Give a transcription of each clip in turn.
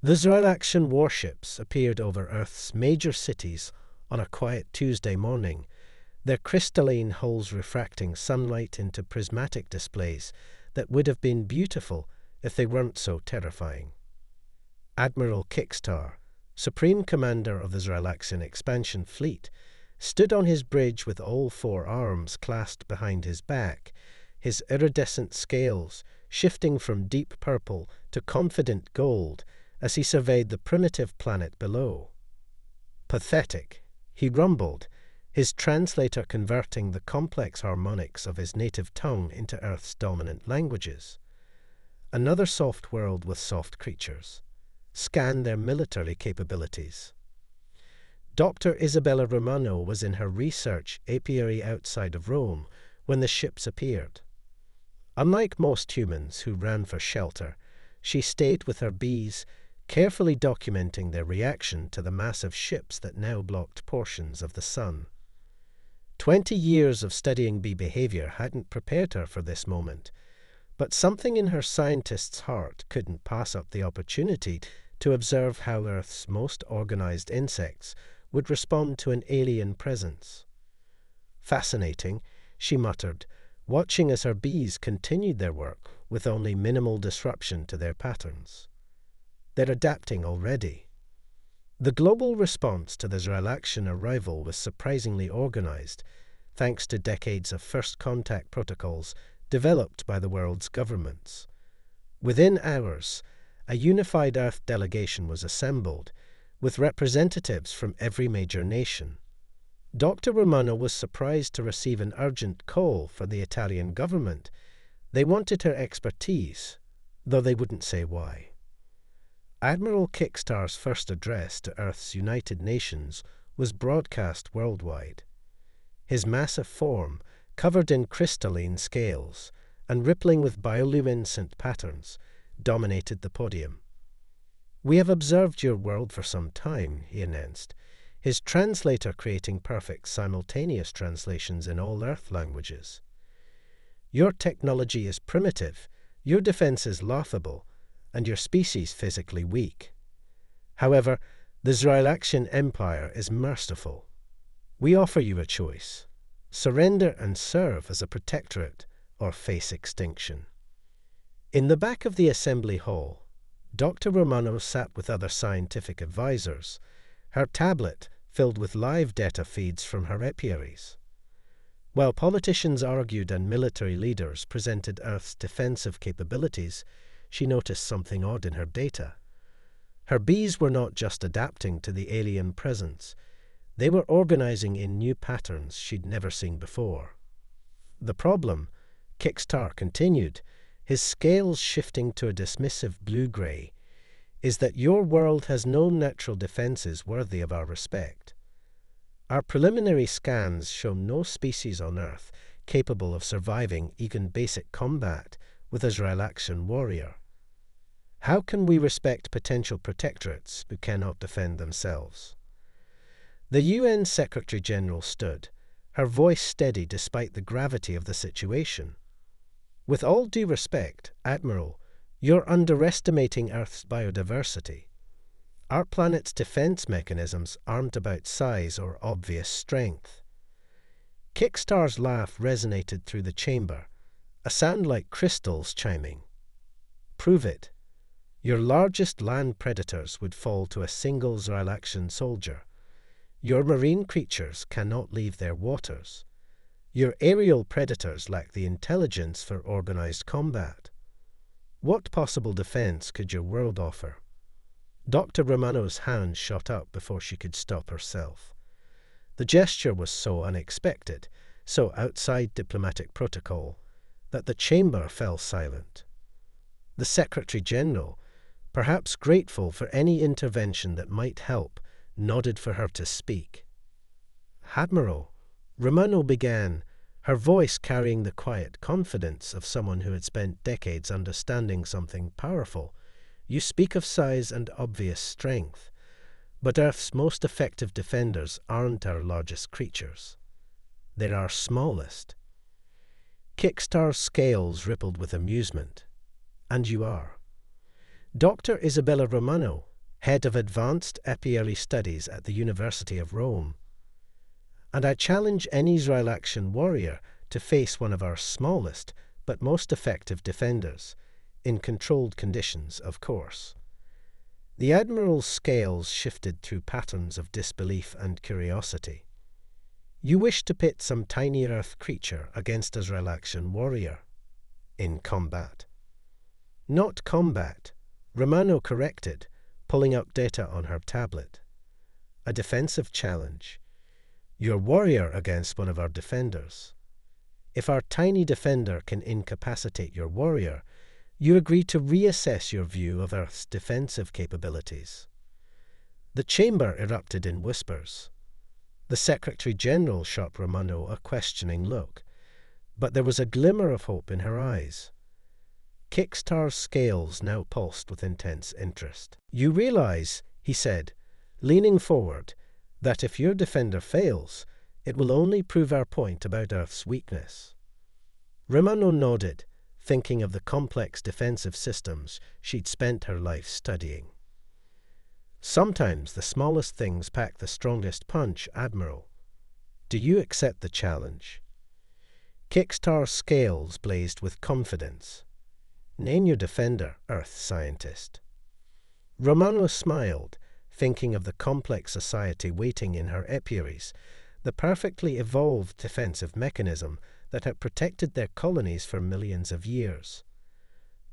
The Zerlaxian warships appeared over Earth's major cities on a quiet Tuesday morning, their crystalline hulls refracting sunlight into prismatic displays that would have been beautiful if they weren't so terrifying. Admiral Kickstar, Supreme Commander of the Zerlaxian expansion fleet, stood on his bridge with all four arms clasped behind his back, his iridescent scales shifting from deep purple to confident gold as he surveyed the primitive planet below. Pathetic, he rumbled, his translator converting the complex harmonics of his native tongue into Earth's dominant languages. Another soft world with soft creatures. Scan their military capabilities. Dr. Isabella Romano was in her research apiary outside of Rome when the ships appeared. Unlike most humans who ran for shelter, she stayed with her bees, carefully documenting their reaction to the massive ships that now blocked portions of the sun. 20 years of studying bee behavior hadn't prepared her for this moment, but something in her scientist's heart couldn't pass up the opportunity to observe how Earth's most organized insects would respond to an alien presence. Fascinating, she muttered, watching as her bees continued their work with only minimal disruption to their patterns. They're adapting already. The global response to the Zerlaxian arrival was surprisingly organized, thanks to decades of first contact protocols developed by the world's governments. Within hours, a unified Earth delegation was assembled, with representatives from every major nation. Dr. Romano was surprised to receive an urgent call from the Italian government. They wanted her expertise, though they wouldn't say why. Admiral Kickstar's first address to Earth's United Nations was broadcast worldwide. His massive form, covered in crystalline scales and rippling with bioluminescent patterns, dominated the podium. "We have observed your world for some time," he announced, his translator creating perfect simultaneous translations in all Earth languages. "Your technology is primitive, your defense is laughable, and your species physically weak. However, the Zerlaxian Empire is merciful. We offer you a choice: surrender and serve as a protectorate, or face extinction." In the back of the assembly hall, Dr. Romano sat with other scientific advisors, her tablet filled with live data feeds from her apiaries. While politicians argued and military leaders presented Earth's defensive capabilities, she noticed something odd in her data. Her bees were not just adapting to the alien presence, they were organizing in new patterns she'd never seen before. "The problem," Kickstar continued, his scales shifting to a dismissive blue-gray, "is that your world has no natural defenses worthy of our respect. Our preliminary scans show no species on Earth capable of surviving even basic combat with a Zerlaxian warrior. How can we respect potential protectorates who cannot defend themselves?" The UN Secretary-General stood, her voice steady despite the gravity of the situation. "With all due respect, Admiral, you're underestimating Earth's biodiversity. Our planet's defense mechanisms aren't about size or obvious strength." Kickstar's laugh resonated through the chamber, a sound like crystals chiming. "Prove it. Your largest land predators would fall to a single Zerlaxian soldier. Your marine creatures cannot leave their waters. Your aerial predators lack the intelligence for organized combat. What possible defense could your world offer?" Dr. Romano's hand shot up before she could stop herself. The gesture was so unexpected, so outside diplomatic protocol, that the chamber fell silent. The Secretary-General, perhaps grateful for any intervention that might help, nodded for her to speak. "Admiral," Romano began, her voice carrying the quiet confidence of someone who had spent decades understanding something powerful, "you speak of size and obvious strength, but Earth's most effective defenders aren't our largest creatures. They're our smallest." Kickstar's scales rippled with amusement. "And you are." Dr. Isabella Romano, head of advanced apiary studies at the University of Rome. And I challenge any Israel-action warrior to face one of our smallest but most effective defenders, in controlled conditions, of course. The Admiral's scales shifted through patterns of disbelief and curiosity. You wish to pit some tiny Earth creature against Israel-action warrior. In combat. Not combat, Romano corrected, pulling up data on her tablet. A defensive challenge. Your warrior against one of our defenders. If our tiny defender can incapacitate your warrior, you agree to reassess your view of Earth's defensive capabilities. The chamber erupted in whispers. The Secretary-General shot Romano a questioning look, but there was a glimmer of hope in her eyes. Kickstar's scales now pulsed with intense interest. You realize, he said, leaning forward, that if your defender fails, it will only prove our point about Earth's weakness. Romano nodded, thinking of the complex defensive systems she'd spent her life studying. Sometimes the smallest things pack the strongest punch, Admiral. Do you accept the challenge? Kickstar's scales blazed with confidence. Name your defender, Earth scientist. Romano smiled, thinking of the complex society waiting in her apiaries, the perfectly evolved defensive mechanism that had protected their colonies for millions of years.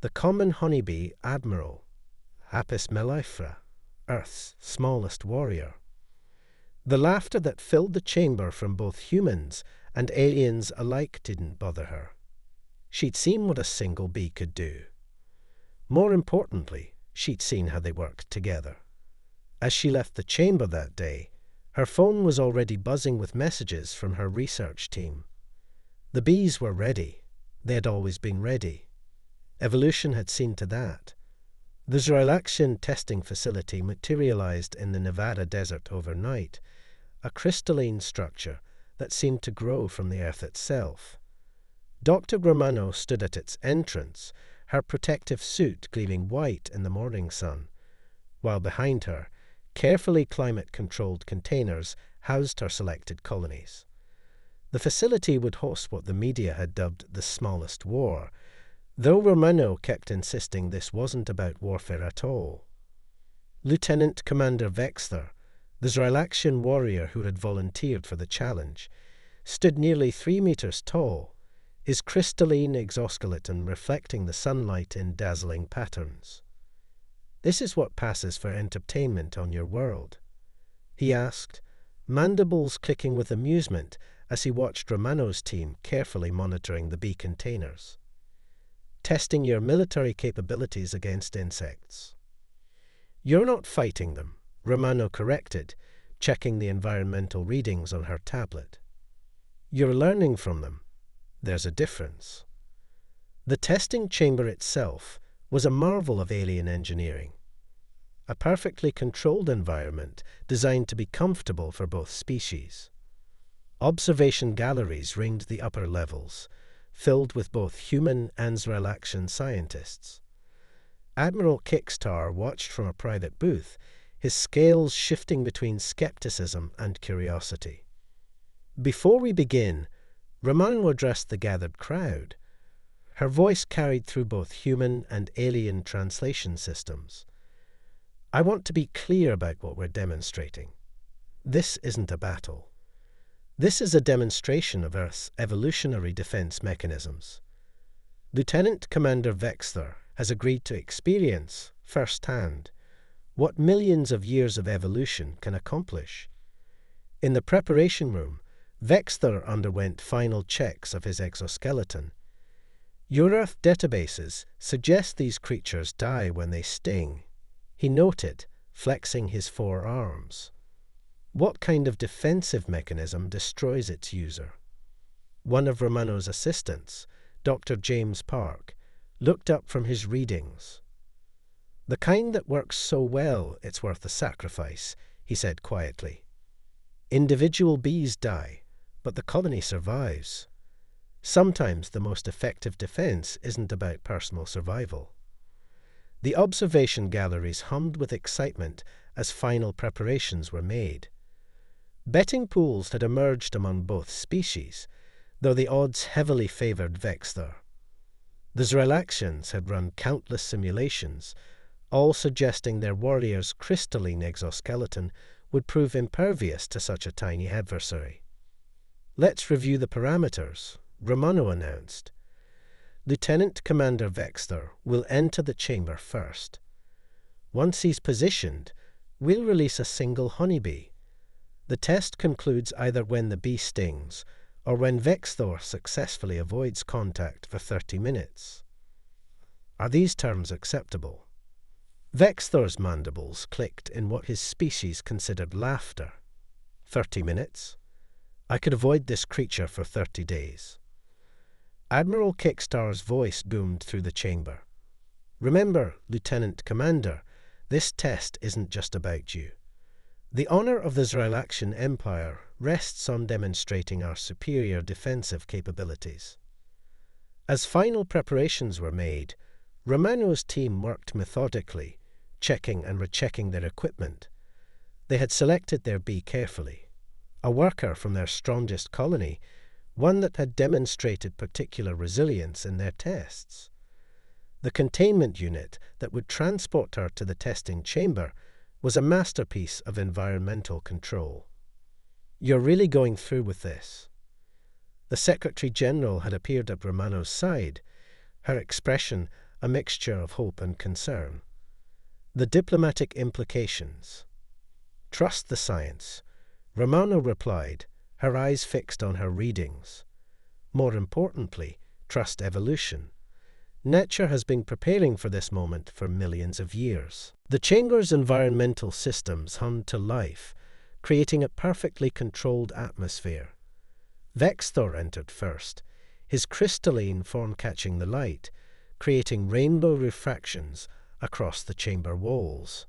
The common honeybee, Admiral, Apis mellifera, Earth's smallest warrior. The laughter that filled the chamber from both humans and aliens alike didn't bother her. She'd seen what a single bee could do. More importantly, she'd seen how they worked together. As she left the chamber that day, her phone was already buzzing with messages from her research team. The bees were ready. They had always been ready. Evolution had seen to that. The Israel-action testing facility materialized in the Nevada desert overnight, a crystalline structure that seemed to grow from the earth itself. Dr. Romano stood at its entrance, her protective suit gleaming white in the morning sun, while behind her, carefully climate-controlled containers housed her selected colonies. The facility would host what the media had dubbed the smallest war, though Romano kept insisting this wasn't about warfare at all. Lieutenant Commander Wexler, the Israel-action warrior who had volunteered for the challenge, stood nearly 3 meters tall, his crystalline exoskeleton reflecting the sunlight in dazzling patterns. "This is what passes for entertainment on your world?" he asked, mandibles clicking with amusement as he watched Romano's team carefully monitoring the bee containers. "Testing your military capabilities against insects." "You're not fighting them," Romano corrected, checking the environmental readings on her tablet. "You're learning from them. There's a difference." The testing chamber itself was a marvel of alien engineering. A perfectly controlled environment designed to be comfortable for both species. Observation galleries ringed the upper levels, filled with both human and Israel-action scientists. Admiral Kickstar watched from a private booth, his scales shifting between skepticism and curiosity. "Before we begin," Romano addressed the gathered crowd. Her voice carried through both human and alien translation systems. "I want to be clear about what we're demonstrating. This isn't a battle. This is a demonstration of Earth's evolutionary defense mechanisms. Lieutenant Commander Wexler has agreed to experience, firsthand, what millions of years of evolution can accomplish." In the preparation room, Wexler underwent final checks of his exoskeleton. "Your Earth databases suggest these creatures die when they sting," he noted, flexing his 4 arms. "What kind of defensive mechanism destroys its user?" One of Romano's assistants, Dr. James Park, looked up from his readings. "The kind that works so well it's worth the sacrifice," he said quietly. "Individual bees die, but the colony survives. Sometimes the most effective defense isn't about personal survival." The observation galleries hummed with excitement as final preparations were made. Betting pools had emerged among both species, though the odds heavily favored Vexthor. The Zeralaxians had run countless simulations, all suggesting their warrior's crystalline exoskeleton would prove impervious to such a tiny adversary. "Let's review the parameters," Romano announced. "Lieutenant Commander Vexthor will enter the chamber first. Once he's positioned, we'll release a single Honeybee. The test concludes either when the bee stings or when Vexthor successfully avoids contact for 30 minutes. Are these terms acceptable?" Vexthor's mandibles clicked in what his species considered laughter. 30 minutes? I could avoid this creature for 30 days. Admiral Kickstar's voice boomed through the chamber. "Remember, Lieutenant Commander, this test isn't just about you. The honor of the Zeralaxian Empire rests on demonstrating our superior defensive capabilities." As final preparations were made, Romano's team worked methodically, checking and rechecking their equipment. They had selected their bee carefully, a worker from their strongest colony, one that had demonstrated particular resilience in their tests. The containment unit that would transport her to the testing chamber was a masterpiece of environmental control. "You're really going through with this?" The Secretary-General had appeared at Romano's side, her expression a mixture of hope and concern. "The diplomatic implications." "Trust the science," Romano replied, her eyes fixed on her readings. "More importantly, trust evolution. Nature has been preparing for this moment for millions of years." The chamber's environmental systems hummed to life, creating a perfectly controlled atmosphere. Vexthor entered first, his crystalline form catching the light, creating rainbow refractions across the chamber walls.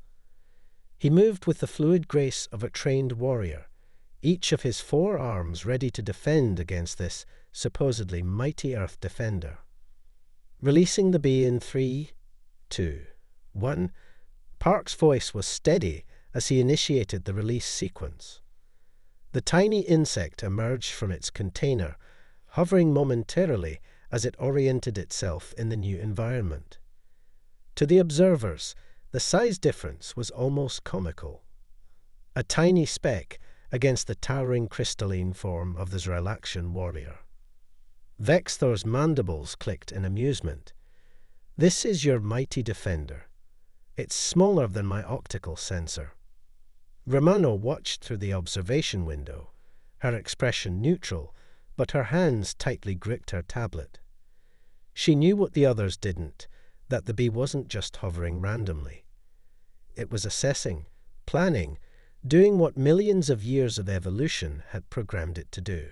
He moved with the fluid grace of a trained warrior, each of his 4 arms ready to defend against this supposedly mighty Earth defender. Releasing the bee in 3, 2, 1, Park's voice was steady as he initiated the release sequence. The tiny insect emerged from its container, hovering momentarily as it oriented itself in the new environment. To the observers, the size difference was almost comical. A tiny speck against the towering crystalline form of the Zeralaxian warrior. Vexthor's mandibles clicked in amusement. "This is your mighty defender. It's smaller than my optical sensor." Romano watched through the observation window, her expression neutral, but her hands tightly gripped her tablet. She knew what the others didn't, that the bee wasn't just hovering randomly. It was assessing, planning, doing what millions of years of evolution had programmed it to do.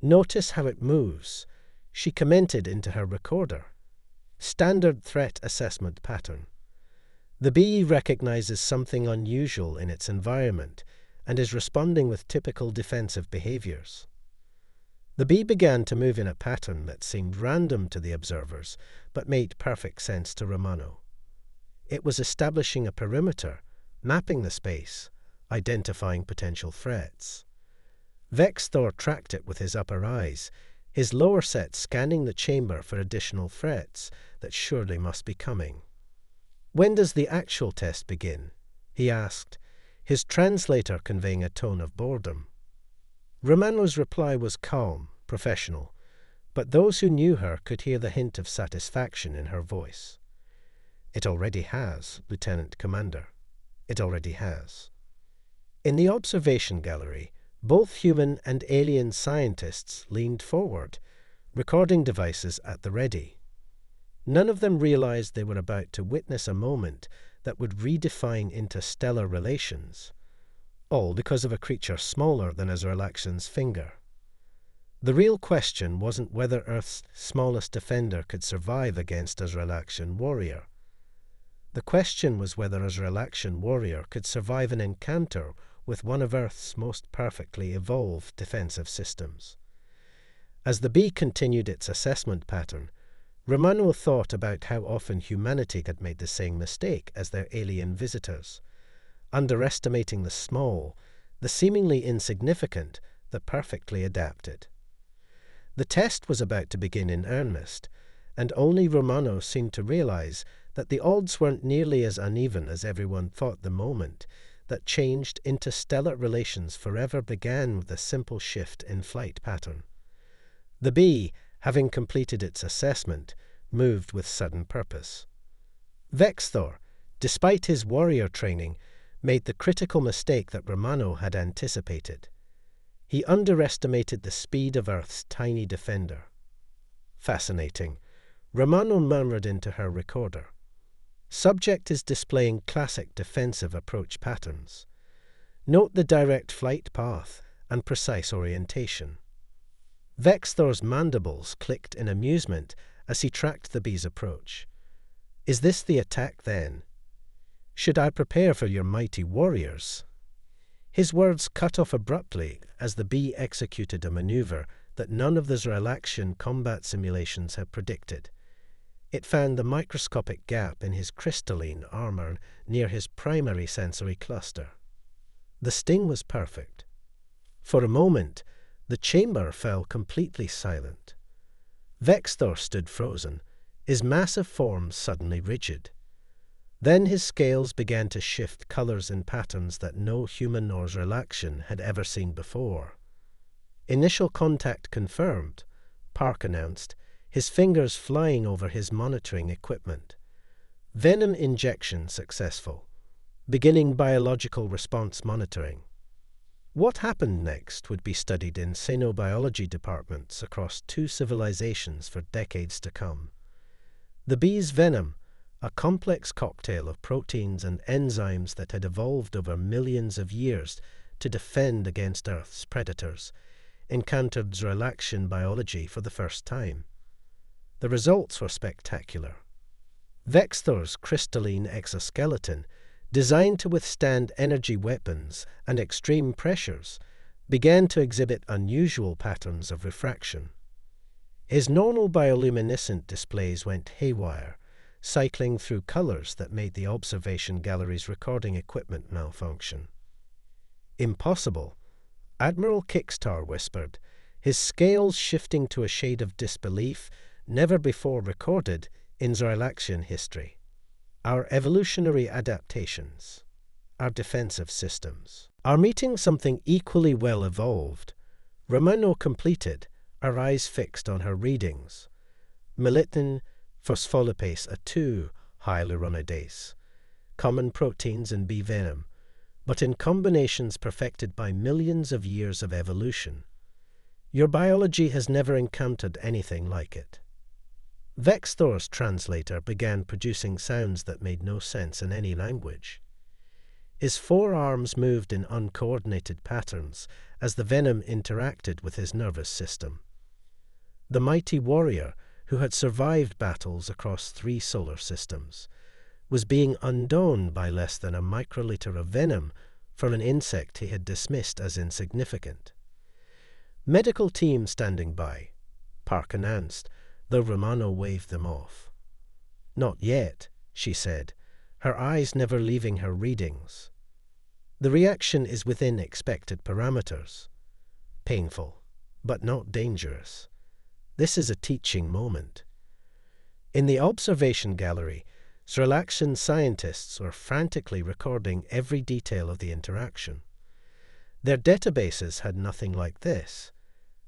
"Notice how it moves," she commented into her recorder. "Standard threat assessment pattern. The bee recognizes something unusual in its environment and is responding with typical defensive behaviors." The bee began to move in a pattern that seemed random to the observers, but made perfect sense to Romano. It was establishing a perimeter, mapping the space, identifying potential threats. Vexthor tracked it with his upper eyes, his lower set scanning the chamber for additional threats that surely must be coming. "When does the actual test begin?" he asked, his translator conveying a tone of boredom. Romano's reply was calm, professional, but those who knew her could hear the hint of satisfaction in her voice. "It already has, Lieutenant Commander. It already has." In the observation gallery, both human and alien scientists leaned forward, recording devices at the ready. None of them realized they were about to witness a moment that would redefine interstellar relations, all because of a creature smaller than a Zeralaxian's finger. The real question wasn't whether Earth's smallest defender could survive against a Zeralaxian warrior. The question was whether a Zeralaxian warrior could survive an encounter with one of Earth's most perfectly evolved defensive systems. As the bee continued its assessment pattern, Romano thought about how often humanity had made the same mistake as their alien visitors, underestimating the small, the seemingly insignificant, the perfectly adapted. The test was about to begin in earnest, and only Romano seemed to realize that the odds weren't nearly as uneven as everyone thought the moment that changed interstellar relations forever began with a simple shift in flight pattern. The bee, having completed its assessment, moved with sudden purpose. Vexthor, despite his warrior training, made the critical mistake that Romano had anticipated. He underestimated the speed of Earth's tiny defender. Fascinating, Romano murmured into her recorder. Subject is displaying classic defensive approach patterns. Note the direct flight path and precise orientation. Vexthor's mandibles clicked in amusement as he tracked the bee's approach. Is this the attack, then? Should I prepare for your mighty warriors? His words cut off abruptly as the bee executed a maneuver that none of the Zeralaxian combat simulations had predicted. It found the microscopic gap in his crystalline armor near his primary sensory cluster. The sting was perfect. For a moment, the chamber fell completely silent. Vexthor stood frozen, his massive form suddenly rigid. Then his scales began to shift colors and patterns that no human or Zeralaxian had ever seen before. Initial contact confirmed, Park announced, his fingers flying over his monitoring equipment. Venom injection successful, beginning biological response monitoring. What happened next would be studied in xenobiology departments across 2 civilizations for decades to come. The bee's venom, a complex cocktail of proteins and enzymes that had evolved over millions of years to defend against Earth's predators, encountered Zeralaxian biology for the first time. The results were spectacular. Vexthor's crystalline exoskeleton, designed to withstand energy weapons and extreme pressures, began to exhibit unusual patterns of refraction. His normal bioluminescent displays went haywire, cycling through colors that made the observation gallery's recording equipment malfunction. Impossible, Admiral Kickstar whispered, his scales shifting to a shade of disbelief never before recorded in Zeralaxian history. Our evolutionary adaptations, our defensive systems, are meeting something equally well evolved. Romano completed, her eyes fixed on her readings. Melittin, phospholipase A2, hyaluronidase, common proteins in bee venom, but in combinations perfected by millions of years of evolution. Your biology has never encountered anything like it. Vexthor's translator began producing sounds that made no sense in any language. His forearms moved in uncoordinated patterns as the venom interacted with his nervous system. The mighty warrior, who had survived battles across 3 solar systems, was being undone by less than a microliter of venom from an insect he had dismissed as insignificant. Medical team standing by, Park announced, though Romano waved them off. Not yet, she said, her eyes never leaving her readings. The reaction is within expected parameters. Painful, but not dangerous. This is a teaching moment. In the observation gallery, Zeralaxian scientists were frantically recording every detail of the interaction. Their databases had nothing like this,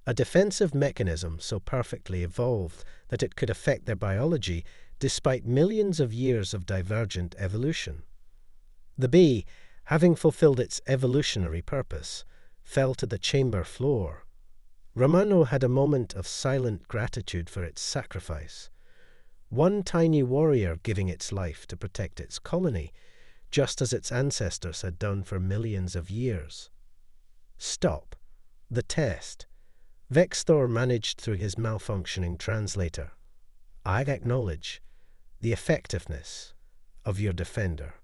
a defensive mechanism so perfectly evolved that it could affect their biology despite millions of years of divergent evolution. The bee, having fulfilled its evolutionary purpose, fell to the chamber floor. Romano had a moment of silent gratitude for its sacrifice. One tiny warrior giving its life to protect its colony, just as its ancestors had done for millions of years. Stop. The test. Vexthor managed through his malfunctioning translator. I acknowledge the effectiveness of your defender.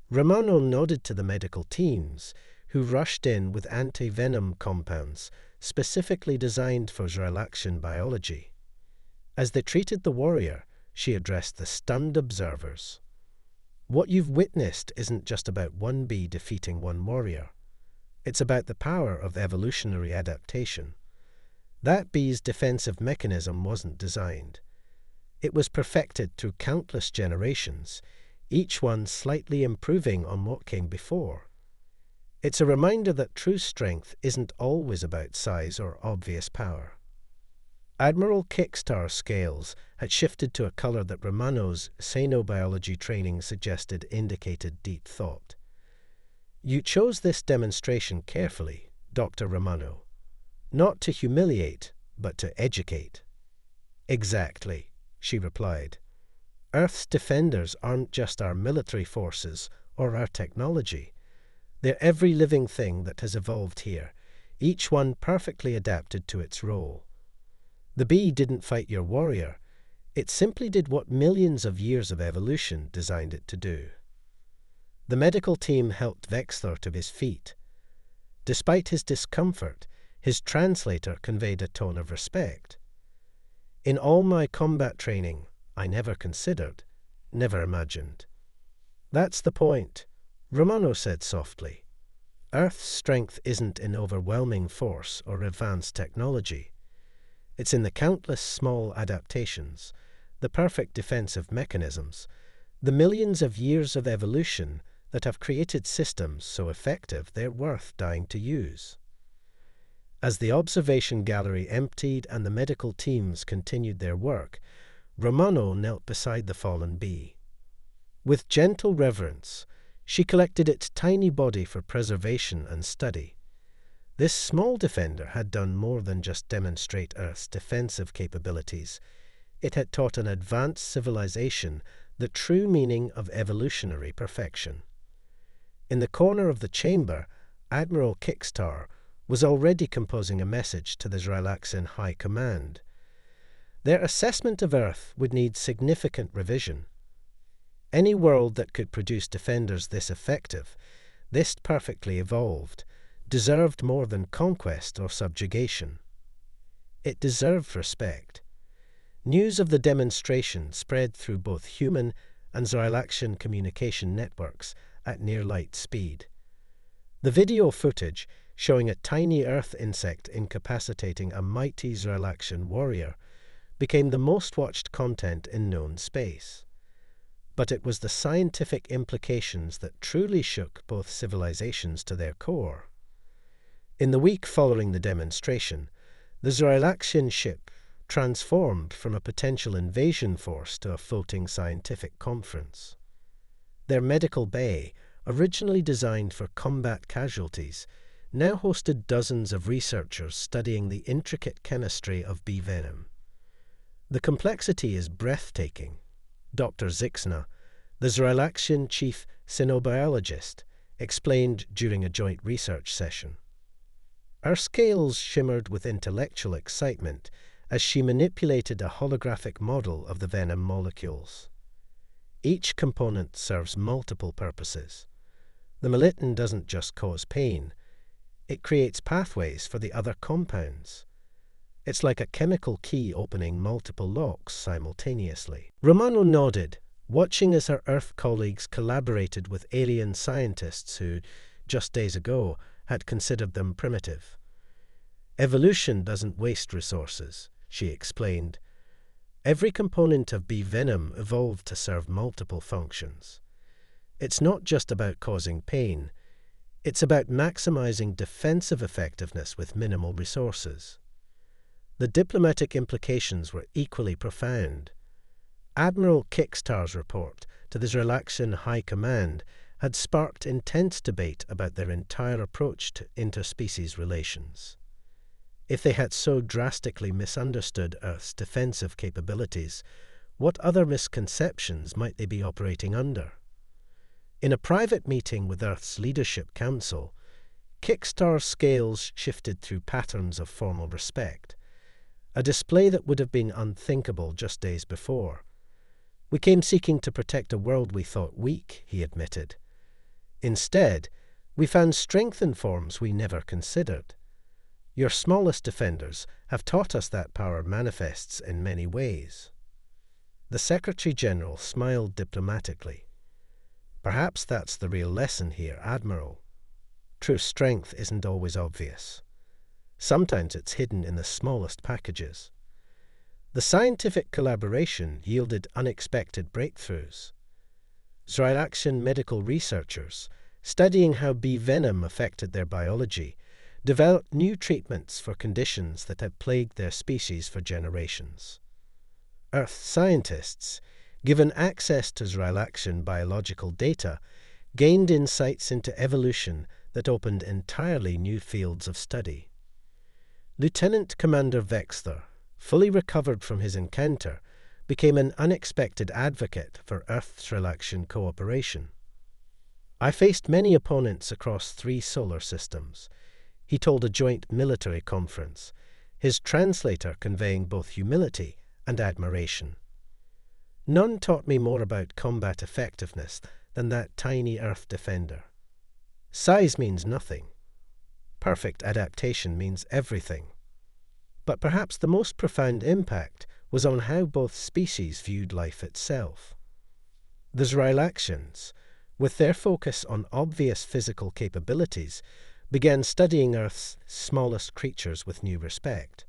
Romano nodded to the medical teams, who rushed in with anti-venom compounds specifically designed for Zeralaxian biology. As they treated the warrior, she addressed the stunned observers. What you've witnessed isn't just about one bee defeating one warrior. It's about the power of evolutionary adaptation. That bee's defensive mechanism wasn't designed. It was perfected through countless generations, each one slightly improving on what came before. It's a reminder that true strength isn't always about size or obvious power. Admiral Kickstar's scales had shifted to a color that Romano's xenobiology training suggested indicated deep thought. You chose this demonstration carefully, Dr. Romano. Not to humiliate, but to educate. Exactly, she replied. Earth's defenders aren't just our military forces or our technology. They're every living thing that has evolved here, each one perfectly adapted to its role. The bee didn't fight your warrior. It simply did what millions of years of evolution designed it to do. The medical team helped Wexler to his feet. Despite his discomfort, his translator conveyed a tone of respect. In all my combat training, I never considered, never imagined. That's the point, Romano said softly. Earth's strength isn't in overwhelming force or advanced technology. It's in the countless small adaptations, the perfect defensive mechanisms, the millions of years of evolution that have created systems so effective they're worth dying to use. As the observation gallery emptied and the medical teams continued their work, Romano knelt beside the fallen bee. With gentle reverence, she collected its tiny body for preservation and study. This small defender had done more than just demonstrate Earth's defensive capabilities. It had taught an advanced civilization the true meaning of evolutionary perfection. In the corner of the chamber, Admiral Kickstar was already composing a message to the Zrylaxian High Command. Their assessment of Earth would need significant revision. Any world that could produce defenders this effective, this perfectly evolved, deserved more than conquest or subjugation. It deserved respect. News of the demonstration spread through both human and Zrylaxian communication networks at near light speed. The video footage, showing a tiny Earth insect incapacitating a mighty Zrylaxian warrior, became the most watched content in known space. But it was the scientific implications that truly shook both civilizations to their core. In the week following the demonstration, the Zrylaxian ship transformed from a potential invasion force to a floating scientific conference. Their medical bay, originally designed for combat casualties, now hosted dozens of researchers studying the intricate chemistry of bee venom. The complexity is breathtaking, Dr. Zixna, the Zrylaxian chief xenobiologist, explained during a joint research session. Her scales shimmered with intellectual excitement as she manipulated a holographic model of the venom molecules. Each component serves multiple purposes. The melittin doesn't just cause pain. It creates pathways for the other compounds. It's like a chemical key opening multiple locks simultaneously. Romano nodded, watching as her Earth colleagues collaborated with alien scientists who, just days ago, had considered them primitive. Evolution doesn't waste resources, she explained. Every component of bee venom evolved to serve multiple functions. It's not just about causing pain. It's about maximizing defensive effectiveness with minimal resources. The diplomatic implications were equally profound. Admiral Kickstar's report to the Zrylaxian High Command had sparked intense debate about their entire approach to interspecies relations. If they had so drastically misunderstood Earth's defensive capabilities, what other misconceptions might they be operating under? In a private meeting with Earth's Leadership Council, Kickstar's scales shifted through patterns of formal respect, a display that would have been unthinkable just days before. We came seeking to protect a world we thought weak, he admitted. Instead, we found strength in forms we never considered. Your smallest defenders have taught us that power manifests in many ways." The Secretary-General smiled diplomatically. "Perhaps that's the real lesson here, Admiral. True strength isn't always obvious. Sometimes it's hidden in the smallest packages." The scientific collaboration yielded unexpected breakthroughs. Zrilaxian medical researchers, studying how bee venom affected their biology, developed new treatments for conditions that had plagued their species for generations. Earth scientists, given access to Zrilaxian biological data, gained insights into evolution that opened entirely new fields of study. Lieutenant Commander Wexler, fully recovered from his encounter, became an unexpected advocate for Earth-Zrilaxian cooperation. "I faced many opponents across 3 solar systems," he told a joint military conference, his translator conveying both humility and admiration. "None taught me more about combat effectiveness than that tiny Earth defender. Size means nothing. Perfect adaptation means everything." But perhaps the most profound impact was on how both species viewed life itself. The Zrilaxians, with their focus on obvious physical capabilities, began studying Earth's smallest creatures with new respect.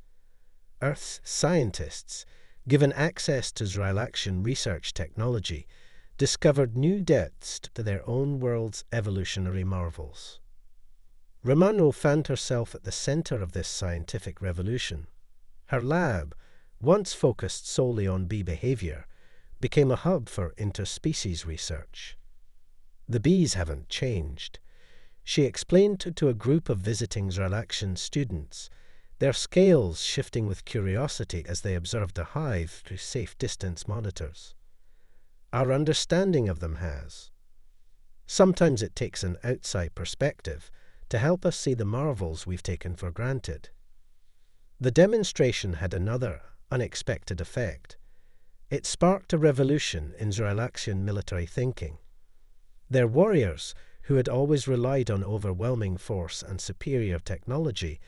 Earth's scientists, given access to Zrilaxian research technology, discovered new depths to their own world's evolutionary marvels. Romano found herself at the center of this scientific revolution. Her lab, once focused solely on bee behavior, became a hub for interspecies research. "The bees haven't changed," she explained to a group of visiting Zrilaxian students, their scales shifting with curiosity as they observed a hive through safe distance monitors. "Our understanding of them has. Sometimes it takes an outside perspective to help us see the marvels we've taken for granted." The demonstration had another unexpected effect. It sparked a revolution in Zrilaxian military thinking. Their warriors, who had always relied on overwhelming force and superior technology,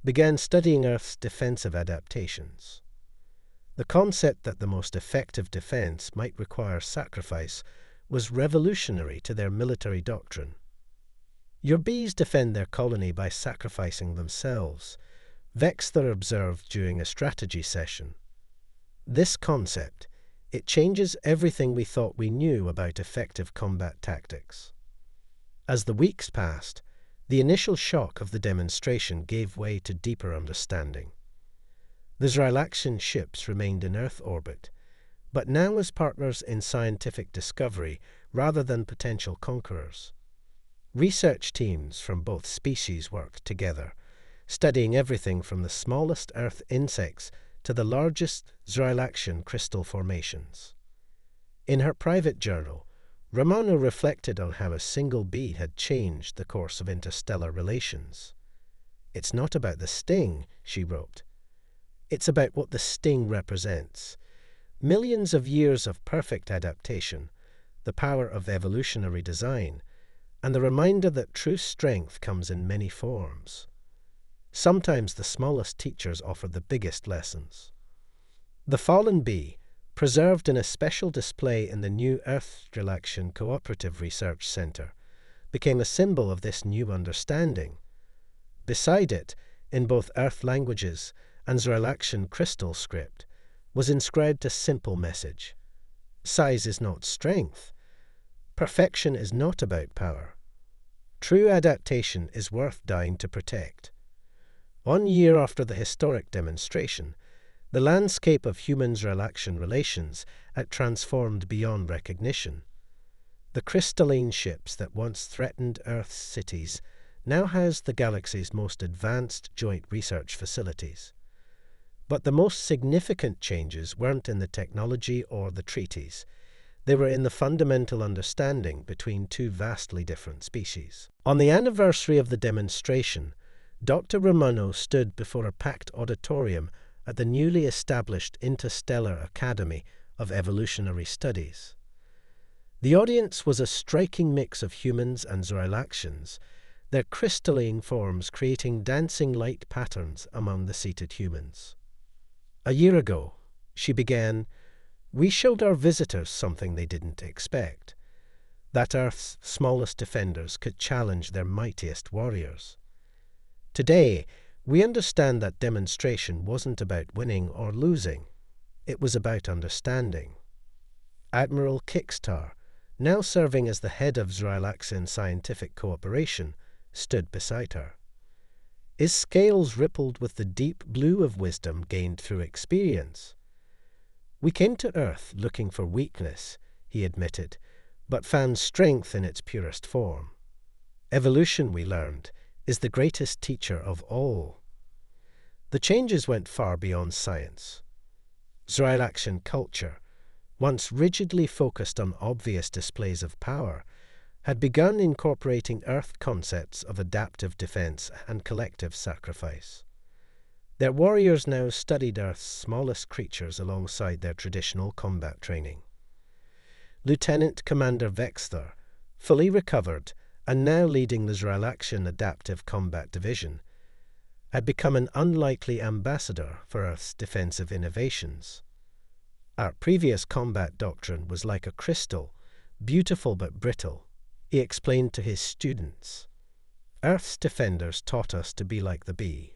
began studying Earth's defensive adaptations. The concept that the most effective defense might require sacrifice was revolutionary to their military doctrine. "Your bees defend their colony by sacrificing themselves," Wexler observed during a strategy session. "This concept, it changes everything we thought we knew about effective combat tactics." As the weeks passed, the initial shock of the demonstration gave way to deeper understanding. The Zrilaxian ships remained in Earth orbit, but now as partners in scientific discovery rather than potential conquerors. Research teams from both species worked together, studying everything from the smallest Earth insects to the largest Zrilaxian crystal formations. In her private journal, Romano reflected on how a single bee had changed the course of interstellar relations. "It's not about the sting," she wrote. "It's about what the sting represents. Millions of years of perfect adaptation, the power of evolutionary design, and the reminder that true strength comes in many forms. Sometimes the smallest teachers offer the biggest lessons." The fallen bee, preserved in a special display in the new Earth-Zrilaxian Cooperative Research Center, became a symbol of this new understanding. Beside it, in both Earth languages and Zrilaxian crystal script, was inscribed a simple message. Size is not strength. Perfection is not about power. True adaptation is worth dying to protect. 1 year after the historic demonstration, the landscape of human-Zrilaxian relations had transformed beyond recognition. The crystalline ships that once threatened Earth's cities now house the galaxy's most advanced joint research facilities. But the most significant changes weren't in the technology or the treaties. They were in the fundamental understanding between 2 vastly different species. On the anniversary of the demonstration, Dr. Romano stood before a packed auditorium at the newly established Interstellar Academy of Evolutionary Studies. The audience was a striking mix of humans and Zrilaxians, their crystalline forms creating dancing light patterns among the seated humans. A year ago, she began, we showed our visitors something they didn't expect, that Earth's smallest defenders could challenge their mightiest warriors. Today, we understand that demonstration wasn't about winning or losing. It was about understanding. Admiral Kickstar, now serving as the head of Zrylaxian Scientific Cooperation, stood beside her. His scales rippled with the deep blue of wisdom gained through experience. We came to Earth looking for weakness, he admitted, but found strength in its purest form. Evolution, we learned, is the greatest teacher of all. The changes went far beyond science. Zrylaxian culture, once rigidly focused on obvious displays of power, had begun incorporating Earth concepts of adaptive defense and collective sacrifice. Their warriors now studied Earth's smallest creatures alongside their traditional combat training. Lieutenant Commander Vexler, fully recovered and now leading the Zrylaxian Adaptive Combat Division, had become an unlikely ambassador for Earth's defensive innovations. Our previous combat doctrine was like a crystal, beautiful but brittle, he explained to his students. Earth's defenders taught us to be like the bee,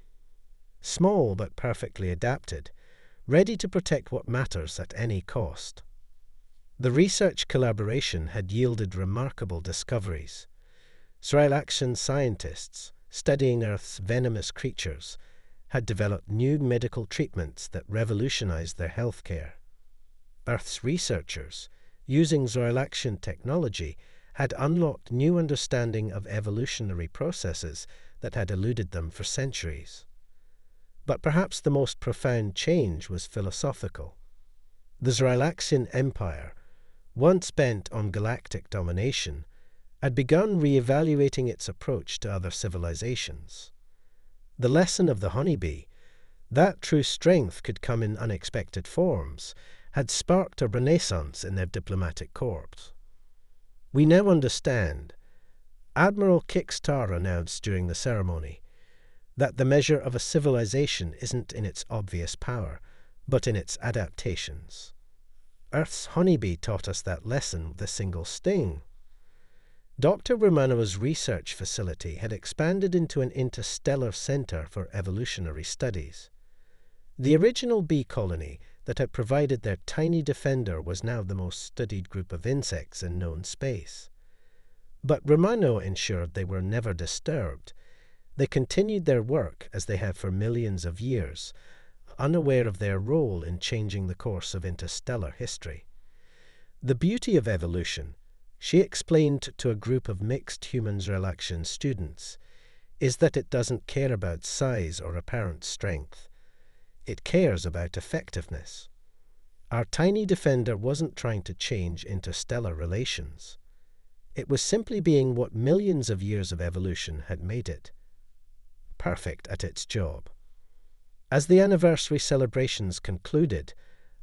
small but perfectly adapted, ready to protect what matters at any cost. The research collaboration had yielded remarkable discoveries. Zrylaxian scientists, studying Earth's venomous creatures, had developed new medical treatments that revolutionized their healthcare. Earth's researchers, using Zrylaxian technology, had unlocked new understanding of evolutionary processes that had eluded them for centuries. But perhaps the most profound change was philosophical. The Zrylaxian Empire, once bent on galactic domination, had begun re-evaluating its approach to other civilizations. The lesson of the Honeybee, that true strength could come in unexpected forms, had sparked a renaissance in their diplomatic corps. We now understand, Admiral Kickstar announced during the ceremony, that the measure of a civilization isn't in its obvious power, but in its adaptations. Earth's Honeybee taught us that lesson with a single sting. Dr. Romano's research facility had expanded into an interstellar center for evolutionary studies. The original bee colony that had provided their tiny defender was now the most studied group of insects in known space. But Romano ensured they were never disturbed. They continued their work as they have for millions of years, unaware of their role in changing the course of interstellar history. The beauty of evolution, she explained to a group of mixed human Zrylaxian students, is that it doesn't care about size or apparent strength. It cares about effectiveness. Our tiny defender wasn't trying to change interstellar relations. It was simply being what millions of years of evolution had made it, perfect at its job. As the anniversary celebrations concluded,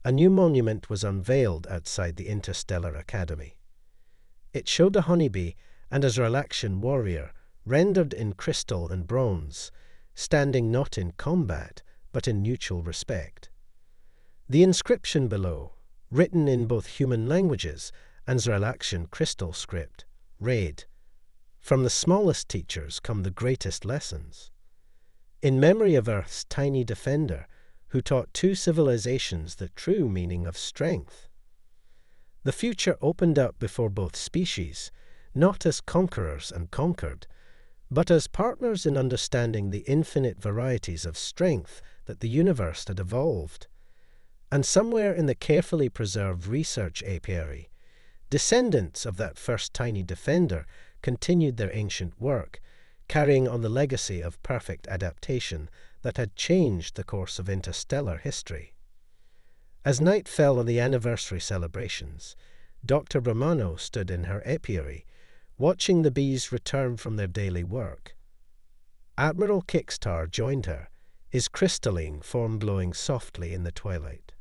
a new monument was unveiled outside the Interstellar Academy. It showed a honeybee and a Zrylaxian warrior, rendered in crystal and bronze, standing not in combat, but in mutual respect. The inscription below, written in both human languages and Zrylaxian crystal script, read, "From the smallest teachers come the greatest lessons." In memory of Earth's tiny defender, who taught two civilizations the true meaning of strength. The future opened up before both species, not as conquerors and conquered, but as partners in understanding the infinite varieties of strength that the universe had evolved. And somewhere in the carefully preserved research apiary, descendants of that first tiny defender continued their ancient work, carrying on the legacy of perfect adaptation that had changed the course of interstellar history. As night fell on the anniversary celebrations, Dr. Romano stood in her apiary, watching the bees return from their daily work. Admiral Kickstar joined her, his crystalline form glowing softly in the twilight.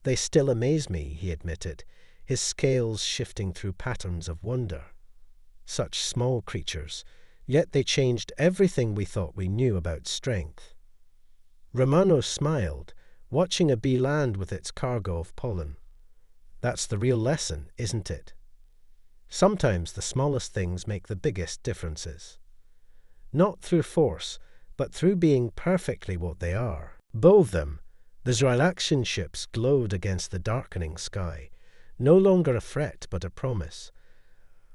"They still amaze me," he admitted, his scales shifting through patterns of wonder. Such small creatures, Yet they changed everything we thought we knew about strength. Romano smiled, watching a bee land with its cargo of pollen. That's the real lesson, isn't it? Sometimes the smallest things make the biggest differences. Not through force, but through being perfectly what they are. Both them, the Zrylaxian ships glowed against the darkening sky, no longer a threat but a promise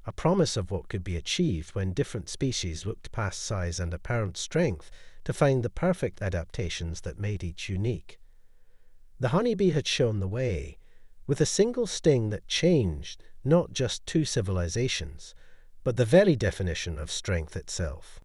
of what could be achieved when different species looked past size and apparent strength to find the perfect adaptations that made each unique. The Honeybee had shown the way, with a single sting that changed not just two civilizations, but the very definition of strength itself.